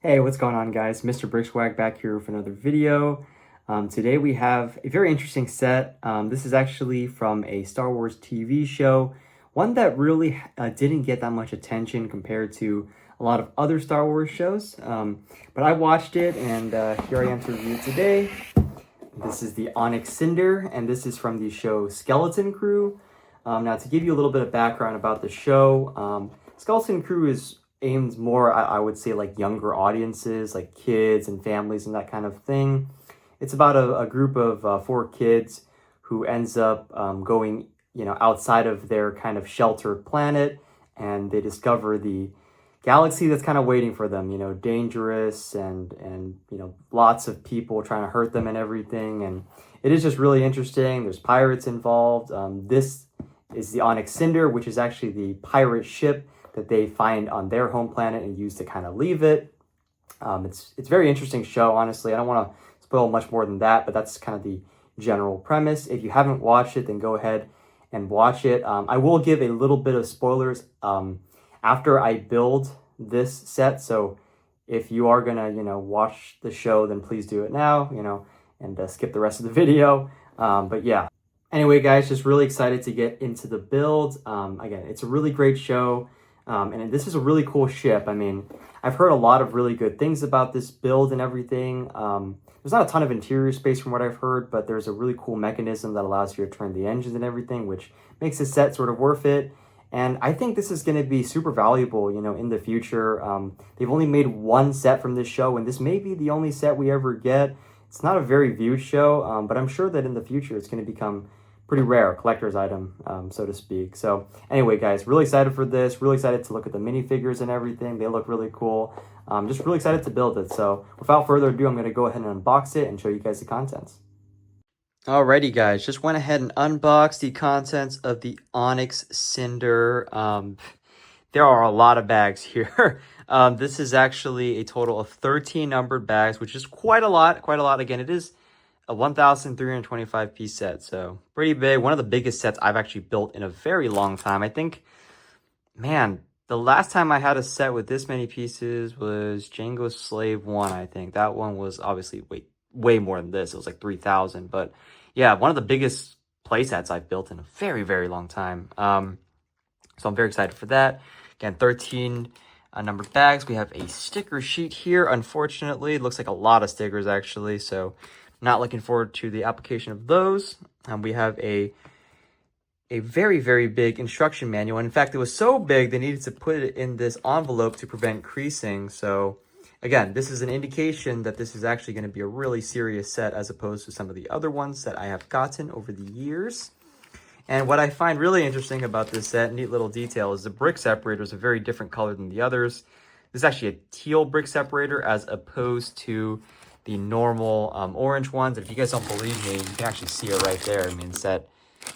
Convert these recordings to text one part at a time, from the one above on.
Hey, what's going on, guys? Mr. Brickswag back here with another video. Today we have a very interesting set. This is actually from a Star Wars TV show, one that really didn't get that much attention compared to a lot of other Star Wars shows. But I watched it, and here I am to review it today. This is the Onyx Cinder, and this is from the show Skeleton Crew. Now, to give you a little bit of background about the show, Skeleton Crew is aimed more, I would say, like younger audiences, like kids and families and that kind of thing. It's about a group of 4 kids who ends up going, outside of their kind of sheltered planet, and they discover the galaxy that's kind of waiting for them, dangerous and lots of people trying to hurt them and everything. And it is just really interesting. There's pirates involved. This is the Onyx Cinder, which is actually the pirate ship that they find on their home planet and use to kind of leave it. It's a very interesting show, honestly. I don't want to spoil much more than that, but that's kind of the general premise. If you haven't watched it, then go ahead and watch it. I will give a little bit of spoilers after I build this set. So if you are gonna, watch the show, then please do it now, and skip the rest of the video. But yeah. Anyway, guys, just really excited to get into the build. Again, it's a really great show. And this is a really cool ship. I mean, I've heard a lot of really good things about this build and everything. There's not a ton of interior space from what I've heard, but there's a really cool mechanism that allows you to turn the engines and everything, which makes the set sort of worth it. And I think this is going to be super valuable, in the future. They've only made one set from this show, and this may be the only set we ever get. It's not a very viewed show, but I'm sure that in the future it's going to become pretty rare, collector's item, so to speak. So anyway, guys, really excited for this. Really excited to look at the minifigures and everything. They look really cool. Just really excited to build it. So without further ado, I'm going to go ahead and unbox it and show you guys the contents. Alrighty, guys, just went ahead and unboxed the contents of the Onyx Cinder. There are a lot of bags here. This is actually a total of 13 numbered bags, which is quite a lot. Again, it is a 1,325 piece set, so pretty big. One of the biggest sets I've actually built in a very long time. I think, man, the last time I had a set with this many pieces was Django Slave 1, I think. That one was obviously way more than this. It was like 3,000, but yeah, one of the biggest play sets I've built in a very, very long time. So I'm very excited for that. Again, 13 numbered bags. We have a sticker sheet here. Unfortunately, it looks like a lot of stickers actually, so not looking forward to the application of those. We have a very, very big instruction manual. In fact, it was so big they needed to put it in this envelope to prevent creasing. So again, this is an indication that this is actually going to be a really serious set as opposed to some of the other ones that I have gotten over the years. And what I find really interesting about this set, neat little detail, is the brick separator is a very different color than the others. This is actually a teal brick separator as opposed to the normal orange ones. And if you guys don't believe me, you can actually see it right there. I mean, it's that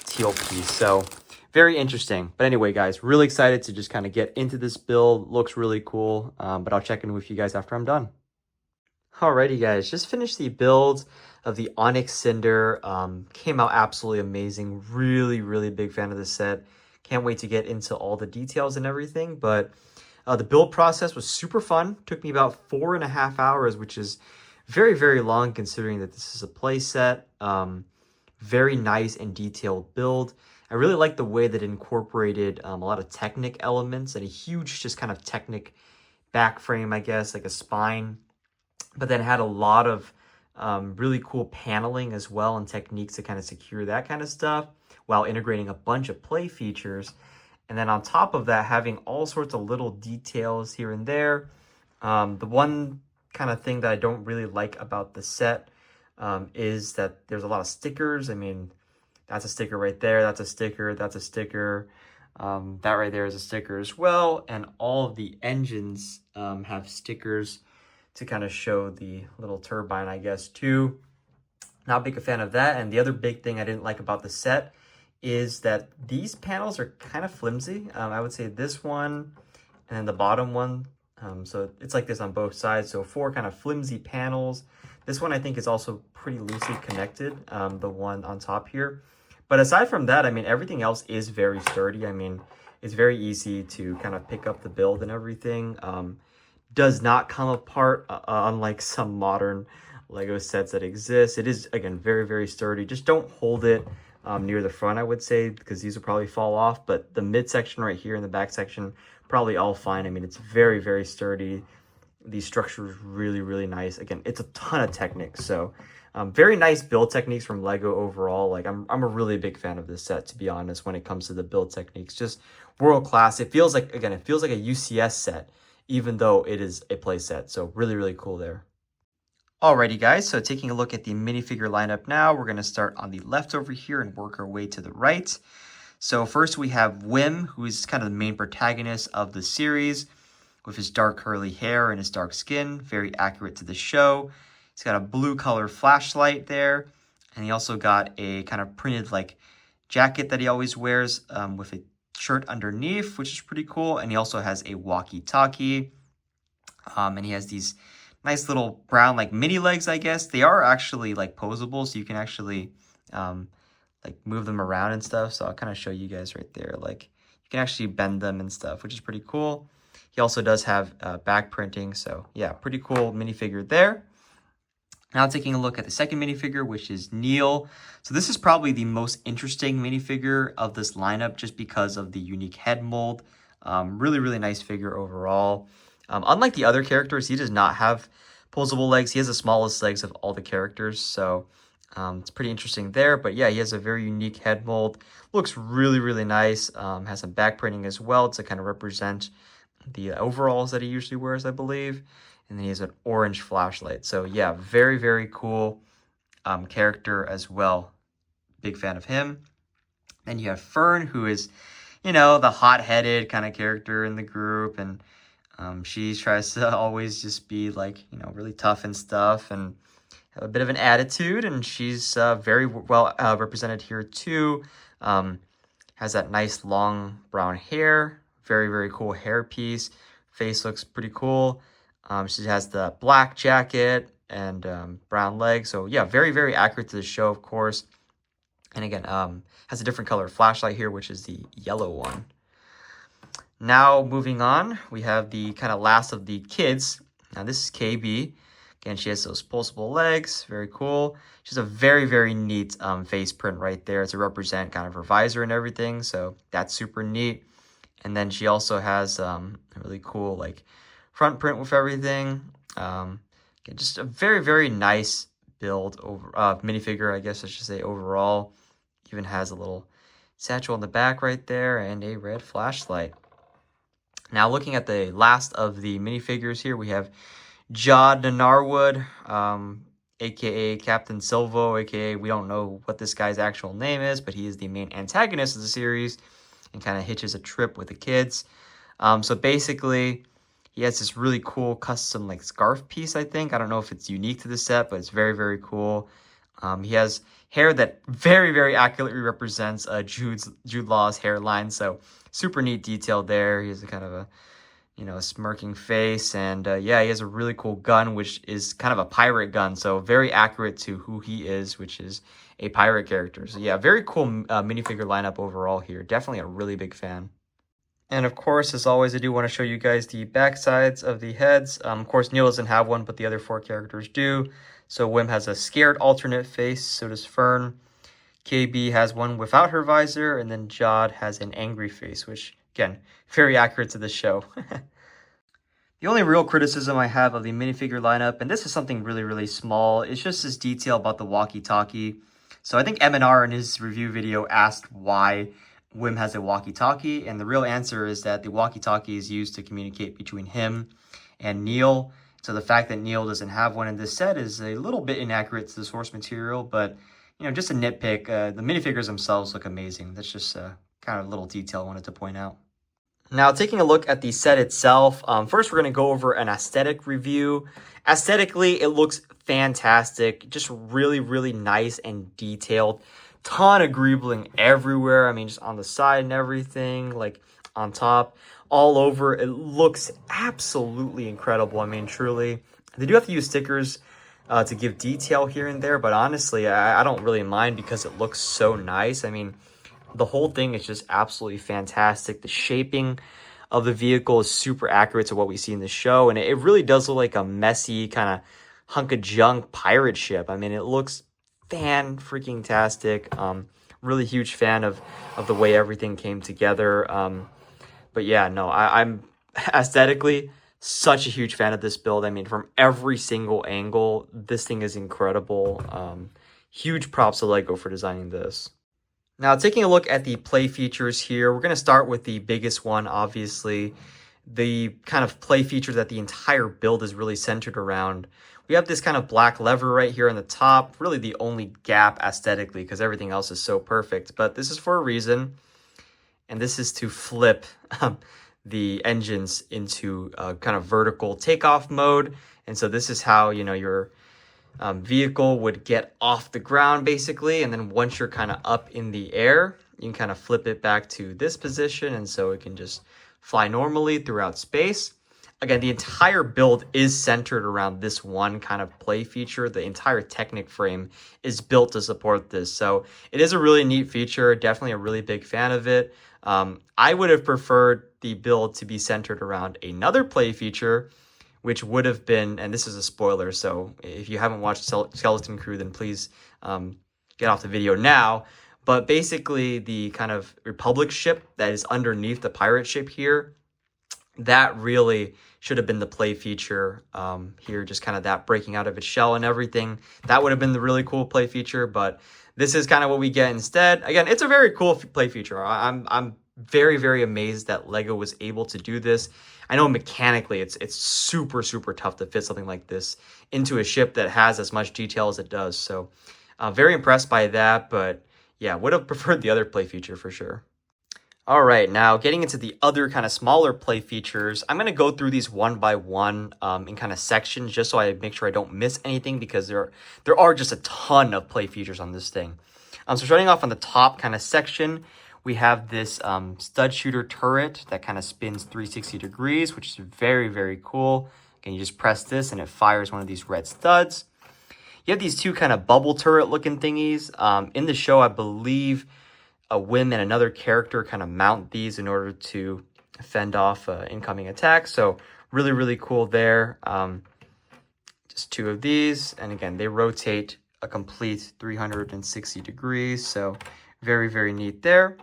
teal piece. So very interesting. But anyway, guys, really excited to just kind of get into this build. Looks really cool. But I'll check in with you guys after I'm done. Alrighty, guys, just finished the build of the Onyx Cinder. Came out absolutely amazing. Really, really big fan of this set. Can't wait to get into all the details and everything. But the build process was super fun. Took me about 4.5 hours, which is very, very long considering that this is a play set. Very nice and detailed build. I really like the way that it incorporated a lot of Technic elements and a huge just kind of Technic back frame, I guess, like a spine. But then had a lot of really cool paneling as well and techniques to kind of secure that kind of stuff while integrating a bunch of play features. And then on top of that, having all sorts of little details here and there. The one kind of thing that I don't really like about the set is that there's a lot of stickers. I mean, that's a sticker right there. That's a sticker. That's a sticker. That right there is a sticker as well. And all of the engines have stickers to kind of show the little turbine, I guess, too. Not big a fan of that. And the other big thing I didn't like about the set is that these panels are kind of flimsy. I would say this one and then the bottom one. So it's like this on both sides. So 4 kind of flimsy panels. This one I think is also pretty loosely connected, the one on top here. But aside from that, I mean, everything else is very sturdy. I mean, it's very easy to kind of pick up the build and everything. does not come apart, unlike some modern Lego sets that exist. It is, again, very, very sturdy. Just don't hold it near the front, I would say, because these will probably fall off. But the midsection right here and the back section, probably all fine. I mean, it's very, very sturdy. The structure is really, really nice. Again, it's a ton of Technics. So very nice build techniques from Lego overall. Like I'm a really big fan of this set, to be honest, when it comes to the build techniques. Just world class. It feels like, again, it feels like a UCS set, even though it is a play set. So really, really cool there. Alrighty guys, so taking a look at the minifigure lineup now, we're going to start on the left over here and work our way to the right. So first we have Wim, who is kind of the main protagonist of the series, with his dark curly hair and his dark skin, very accurate to the show. He's got a blue color flashlight there, and he also got a kind of printed like jacket that he always wears with a shirt underneath, which is pretty cool. And he also has a walkie-talkie, and he has these nice little brown like mini legs, I guess. They are actually like posable, so you can actually like move them around and stuff. So I'll kind of show you guys right there. Like you can actually bend them and stuff, which is pretty cool. He also does have back printing, so yeah, pretty cool minifigure there. Now taking a look at the second minifigure, which is Neel. So this is probably the most interesting minifigure of this lineup just because of the unique head mold. Really, really nice figure overall. Unlike the other characters, he does not have posable legs. He has the smallest legs of all the characters, so it's pretty interesting there. But yeah, he has a very unique head mold. Looks really, really nice. Has some back printing as well to kind of represent the overalls that he usually wears, I believe. And then he has an orange flashlight. So yeah, very, very cool character as well. Big fan of him. Then you have Fern, who is, you know, the hot-headed kind of character in the group. And she tries to always just be like, you know, really tough and stuff and have a bit of an attitude. And she's very well represented here too. Has that nice long brown hair. Very, very cool hair piece. Face looks pretty cool. She has the black jacket and brown legs. So yeah, very, very accurate to the show, of course. And again, has a different color flashlight here, which is the yellow one. Now moving on, we have the kind of last of the kids. Now this is KB. Again, she has those pulsable legs. Very cool. She has a very, very neat face print right there to represent kind of her visor and everything. So that's super neat. And then she also has a really cool like front print with everything. Again, just a very, very nice build over minifigure, I guess I should say, overall. Even has a little satchel in the back right there and a red flashlight. Now looking at the last of the minifigures here, we have Jod Narwood, aka Captain Silvo, aka we don't know what this guy's actual name is, but he is the main antagonist of the series and kind of hitches a trip with the kids. So basically, he has this really cool custom like scarf piece, I think. I don't know if it's unique to the set, but it's very, very cool. He has hair that very, very accurately represents Jude Law's hairline. So super neat detail there. He has a kind of a, you know, a smirking face. And yeah, he has a really cool gun, which is kind of a pirate gun. So very accurate to who he is, which is a pirate character. So yeah, very cool minifigure lineup overall here. Definitely a really big fan. And of course, as always, I do want to show you guys the back sides of the heads. Of course, Neel doesn't have one, but the other four characters do. So Wim has a scared alternate face, so does Fern. KB has one without her visor, and then Jod has an angry face, which, again, very accurate to the show. The only real criticism I have of the minifigure lineup, and this is something really, really small, is just this detail about the walkie-talkie. So I think MNR in his review video asked why Wim has a walkie-talkie, and the real answer is that the walkie-talkie is used to communicate between him and Neel. So the fact that Neel doesn't have one in this set is a little bit inaccurate to the source material, but you know, just a nitpick. The minifigures themselves look amazing. That's just kind of a little detail I wanted to point out. Now, taking a look at the set itself, first we're going to go over an aesthetic review. Aesthetically, it looks fantastic. Just really, really nice and detailed. Ton of greebling everywhere. I mean, just on the side and everything, like on top, all over. It looks absolutely incredible. I mean, truly. They do have to use stickers to give detail here and there, but honestly, I don't really mind because it looks so nice. I mean, the whole thing is just absolutely fantastic. The shaping of the vehicle is super accurate to what we see in the show, and it really does look like a messy kind of hunk of junk pirate ship. I mean, it looks fan-freaking-tastic. Really huge fan of the way everything came together. But yeah, no, I'm aesthetically such a huge fan of this build. I mean, from every single angle, this thing is incredible. Huge props to LEGO for designing this. Now, taking a look at the play features here, we're going to start with the biggest one, obviously. The kind of play feature that the entire build is really centered around. We have this kind of black lever right here on the top, really the only gap aesthetically because everything else is so perfect. But this is for a reason, and this is to flip the engines into a kind of vertical takeoff mode. And so this is how, you know, your vehicle would get off the ground basically, and then once you're kind of up in the air, you can kind of flip it back to this position, and so it can just fly normally throughout space. Again, the entire build is centered around this one kind of play feature. The entire Technic frame is built to support this, so it is a really neat feature. Definitely a really big fan of it. I would have preferred the build to be centered around another play feature, which would have been, and this is a spoiler, so if you haven't watched Skeleton Crew, then please get off the video now. But basically, the kind of Republic ship that is underneath the pirate ship here, that really should have been the play feature here, just kind of that breaking out of its shell and everything. That would have been the really cool play feature, but this is kind of what we get instead. Again, it's a very cool play feature. I'm very, very amazed that LEGO was able to do this. I know mechanically it's super, super tough to fit something like this into a ship that has as much detail as it does. So very impressed by that, but yeah, would have preferred the other play feature for sure. All right, now getting into the other kind of smaller play features, I'm going to go through these one by one in kind of sections just so I make sure I don't miss anything, because there are just a ton of play features on this thing. So starting off on the top kind of section, we have this stud shooter turret that kind of spins 360 degrees, which is very, very cool. Again, you just press this and it fires one of these red studs. You have these two kind of bubble turret looking thingies. In the show, I believe a Whim and another character kind of mount these in order to fend off incoming attacks. So really, really cool there. Just two of these. And again, they rotate a complete 360 degrees. So very, very neat there.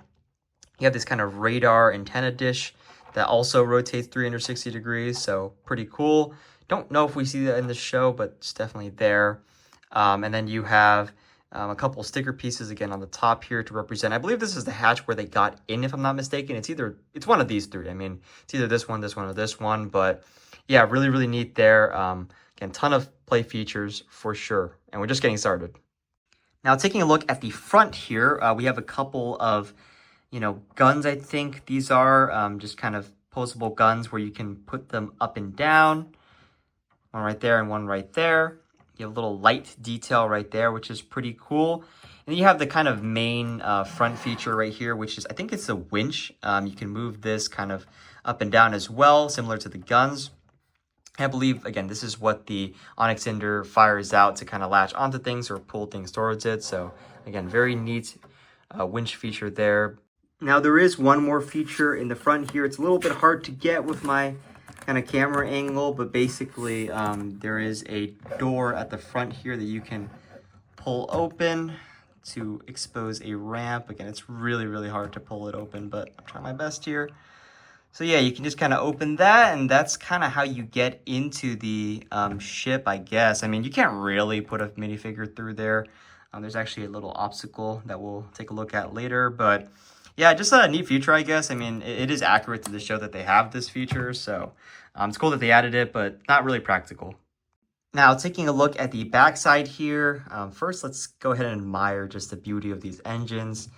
You have this kind of radar antenna dish that also rotates 360 degrees. So pretty cool. Don't know if we see that in the show, but it's definitely there. And then you have a couple sticker pieces again on the top here to represent. I believe this is the hatch where they got in, if I'm not mistaken. It's one of these three. I mean, it's either this one, or this one. But yeah, really, really neat there. Again, ton of play features for sure. And we're just getting started. Now, taking a look at the front here, we have a couple of, guns, I think these are. Just kind of posable guns where you can put them up and down. One right there and one right there. You have a little light detail right there, which is pretty cool. And then you have the kind of main front feature right here, which is, I think it's a winch. You can move this kind of up and down as well, similar to the guns. I believe, again, this is what the Onyx Cinder fires out to kind of latch onto things or pull things towards it. So, again, very neat winch feature there. Now, there is one more feature in the front here. It's a little bit hard to get with my kind of camera angle, but basically there is a door at the front here that you can pull open to expose a ramp. Again, it's really, really hard to pull it open, but I'm trying my best here. So yeah, you can just kind of open that, and that's kind of how you get into the ship, I guess. I mean, you can't really put a minifigure through there. There's actually a little obstacle that we'll take a look at later, but yeah, just a neat feature, I guess. I mean, it is accurate to the show that they have this feature, so it's cool that they added it, but not really practical. Now, taking a look at the backside here, first let's go ahead and admire just the beauty of these engines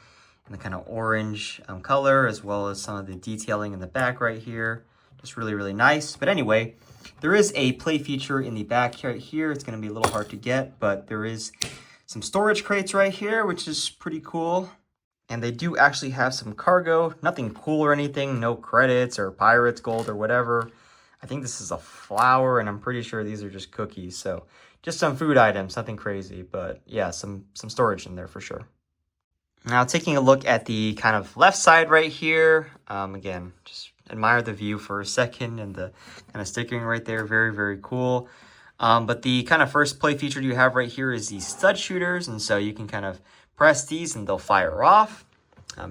and the kind of orange color, as well as some of the detailing in the back right here. Just really, really nice. But anyway, there is a play feature in the back right here. It's going to be a little hard to get, but there is some storage crates right here, which is pretty cool. And they do actually have some cargo, nothing cool or anything, no credits or pirates gold or whatever. I think this is a flower, and I'm pretty sure these are just cookies. So just some food items, nothing crazy, but yeah, some storage in there for sure. Now taking a look at the kind of left side right here, again, just admire the view for a second and the kind of stickering right there. Very, very cool. But the kind of first play feature you have right here is these stud shooters. And so you can kind of press these and they'll fire off.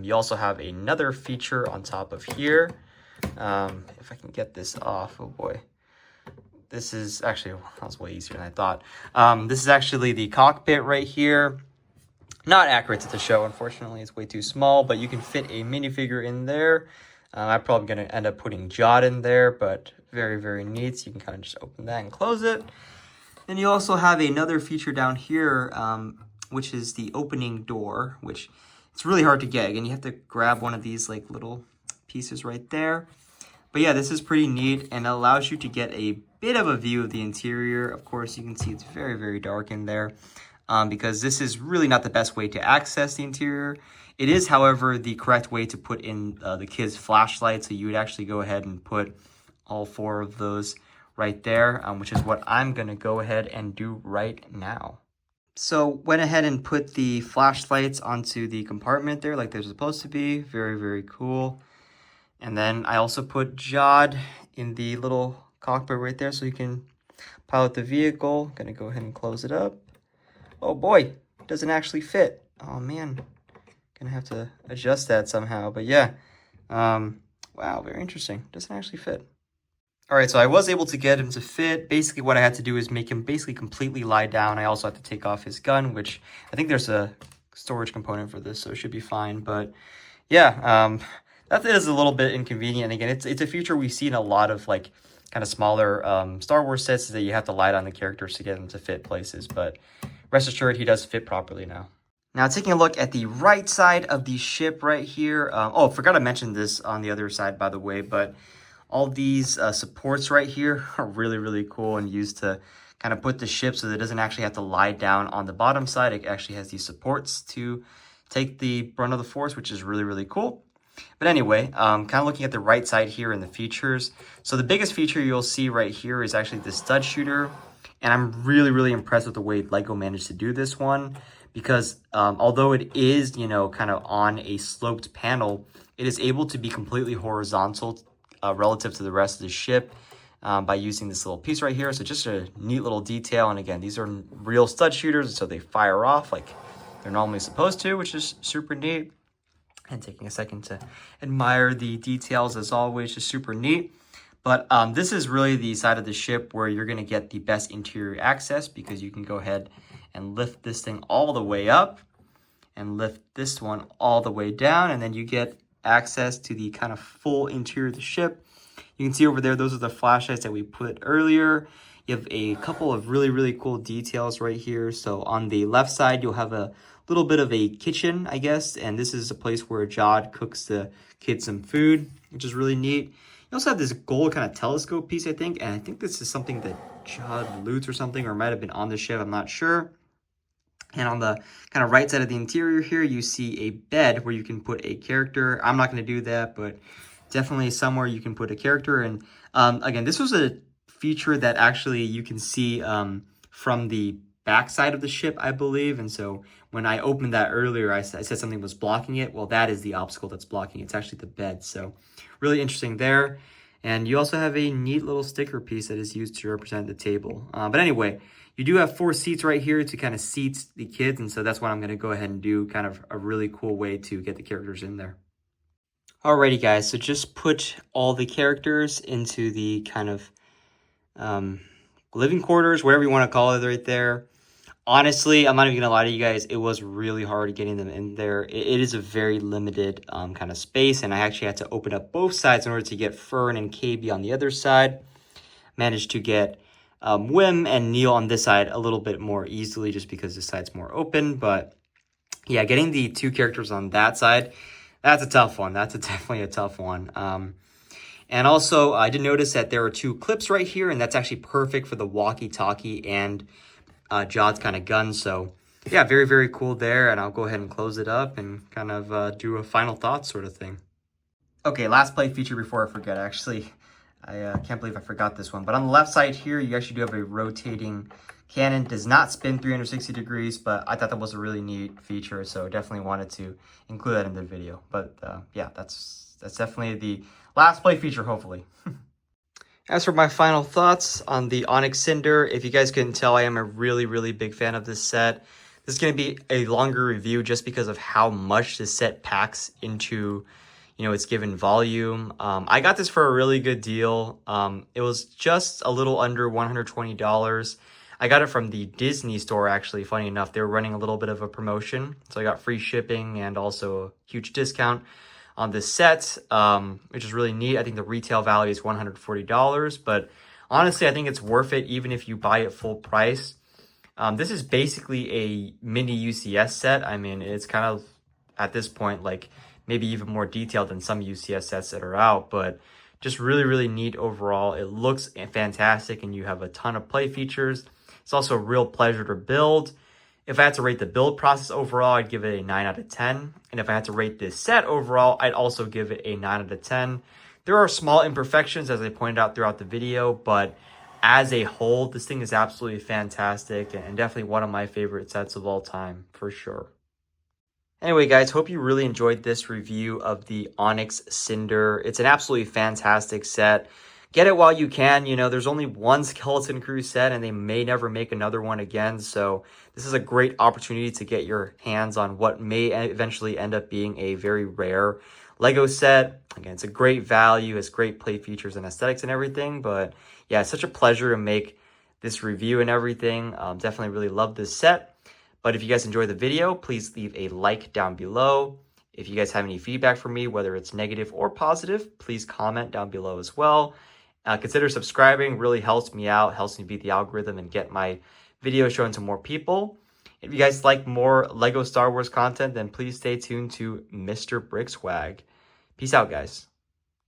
You also have another feature on top of here. If I can get this off, oh boy. This is actually, that was way easier than I thought. This is actually the cockpit right here. Not accurate to the show, unfortunately. It's way too small, but you can fit a minifigure in there. I'm probably going to end up putting Jod in there, but very, very neat. So you can kind of just open that and close it. Then you also have another feature down here, which is the opening door, which it's really hard to get. Again, you have to grab one of these like little pieces right there. But yeah, this is pretty neat and it allows you to get a bit of a view of the interior. Of course, you can see it's very, very dark in there because this is really not the best way to access the interior. It is, however, the correct way to put in the kids' flashlight. So you would actually go ahead and put all 4 of those right there, which is what I'm going to go ahead and do right now. So went ahead and put the flashlights onto the compartment there like they're supposed to be. Very, very cool. And then I also put Jod in the little cockpit right there so you can pilot the vehicle. Gonna go ahead and close it up. Oh boy, it doesn't actually fit. Oh man, gonna have to adjust that somehow. But yeah, wow, very interesting. Doesn't actually fit. All right, so I was able to get him to fit. Basically what I had to do is make him basically completely lie down. I also had to take off his gun, which I think there's a storage component for this, so it should be fine. But yeah, that is a little bit inconvenient. Again, it's a feature we see in a lot of like kind of smaller Star Wars sets, is that you have to lie down the characters to get them to fit places. But rest assured, he does fit properly now. Now, taking a look at the right side of the ship right here. Oh, forgot to mention this on the other side, by the way. But all these supports right here are really, really cool and used to kind of put the ship so that it doesn't actually have to lie down on the bottom side. It actually has these supports to take the brunt of the force, which is really, really cool. But anyway, kind of looking at the right side here in the features. So the biggest feature you'll see right here is actually the stud shooter. And I'm really, really impressed with the way LEGO managed to do this one. Because although it is, you know, kind of on a sloped panel, it is able to be completely horizontal relative to the rest of the ship by using this little piece right here. So just a neat little detail. And again, these are real stud shooters, so they fire off like they're normally supposed to, which is super neat. And taking a second to admire the details as always, just super neat. But this is really the side of the ship where you're going to get the best interior access, because you can go ahead and lift this thing all the way up and lift this one all the way down. And then you get access to the kind of full interior of the ship. You can see over there, those are the flashlights that we put earlier. You have a couple of really, really cool details right here. So on the left side, you'll have a little bit of a kitchen, I guess. And this is a place where Jod cooks the kids some food, which is really neat. You also have this gold kind of telescope piece, I think. And I think this is something that Jod loots or something, or might have been on the ship. I'm not sure. And on the kind of right side of the interior here, you see a bed where you can put a character. I'm not going to do that, but definitely somewhere you can put a character. And again, this was a feature that actually you can see from the back side of the ship, I believe. And so when I opened that earlier, I said something was blocking it. Well, that is the obstacle that's blocking it. It's actually the bed. So really interesting there. And you also have a neat little sticker piece that is used to represent the table. But anyway, you do have 4 seats right here to kind of seat the kids. And so that's what I'm going to go ahead and do, kind of a really cool way to get the characters in there. Alrighty, guys. So just put all the characters into the kind of living quarters, whatever you want to call it right there. Honestly, I'm not even gonna lie to you guys, it was really hard getting them in there. It is a very limited kind of space, and I actually had to open up both sides in order to get Fern and KB on the other side. Managed to get Wim and Neel on this side a little bit more easily, just because this side's more open. But yeah, getting the 2 characters on that side, that's a tough one. That's definitely a tough one. And also, I did notice that there are 2 clips right here, and that's actually perfect for the walkie-talkie and Jod's kind of gun. So yeah, very, very cool there. And I'll go ahead and close it up and kind of do a final thoughts sort of thing. Okay, last play feature before I forget. Actually, I can't believe I forgot this one. But on the left side here, you actually do have a rotating cannon. Does not spin 360 degrees, but I thought that was a really neat feature. So definitely wanted to include that in the video. But yeah, that's definitely the last play feature, hopefully. As for my final thoughts on the Onyx Cinder, if you guys couldn't tell, I am a really big fan of this set. This is going to be a longer review just because of how much this set packs into, you know, its given volume. I got this for a really good deal. It was just a little under $120. I got it from the Disney store, actually. Funny enough, they were running a little bit of a promotion, so I got free shipping and also a huge discount on this set, which is really neat. I think the retail value is $140, but honestly, I think it's worth it even if you buy it full price. This is basically a mini UCS set. I mean, it's kind of, at this point, like maybe even more detailed than some UCS sets that are out, but just really neat overall. It looks fantastic, and you have a ton of play features. It's also a real pleasure to build. If I had to rate the build process overall, I'd give it a 9 out of 10. And if I had to rate this set overall, I'd also give it a 9 out of 10. There are small imperfections, as I pointed out throughout the video, but as a whole, this thing is absolutely fantastic and definitely one of my favorite sets of all time, for sure. Anyway, guys, hope you really enjoyed this review of the Onyx Cinder. It's an absolutely fantastic set. Get it while you can. You know, there's only one Skeleton Crew set, and they may never make another one again. So this is a great opportunity to get your hands on what may eventually end up being a very rare Lego set. Again, it's a great value. It's great play features and aesthetics and everything. But yeah, it's such a pleasure to make this review and everything. Definitely really love this set. But if you guys enjoyed the video, please leave a like down below. If you guys have any feedback for me, whether it's negative or positive, please comment down below as well. Consider subscribing. Really helps me out, helps me beat the algorithm and get my videos shown to more people. If you guys like more Lego Star Wars content, then please stay tuned to Mr. Brickswag. Peace out, guys.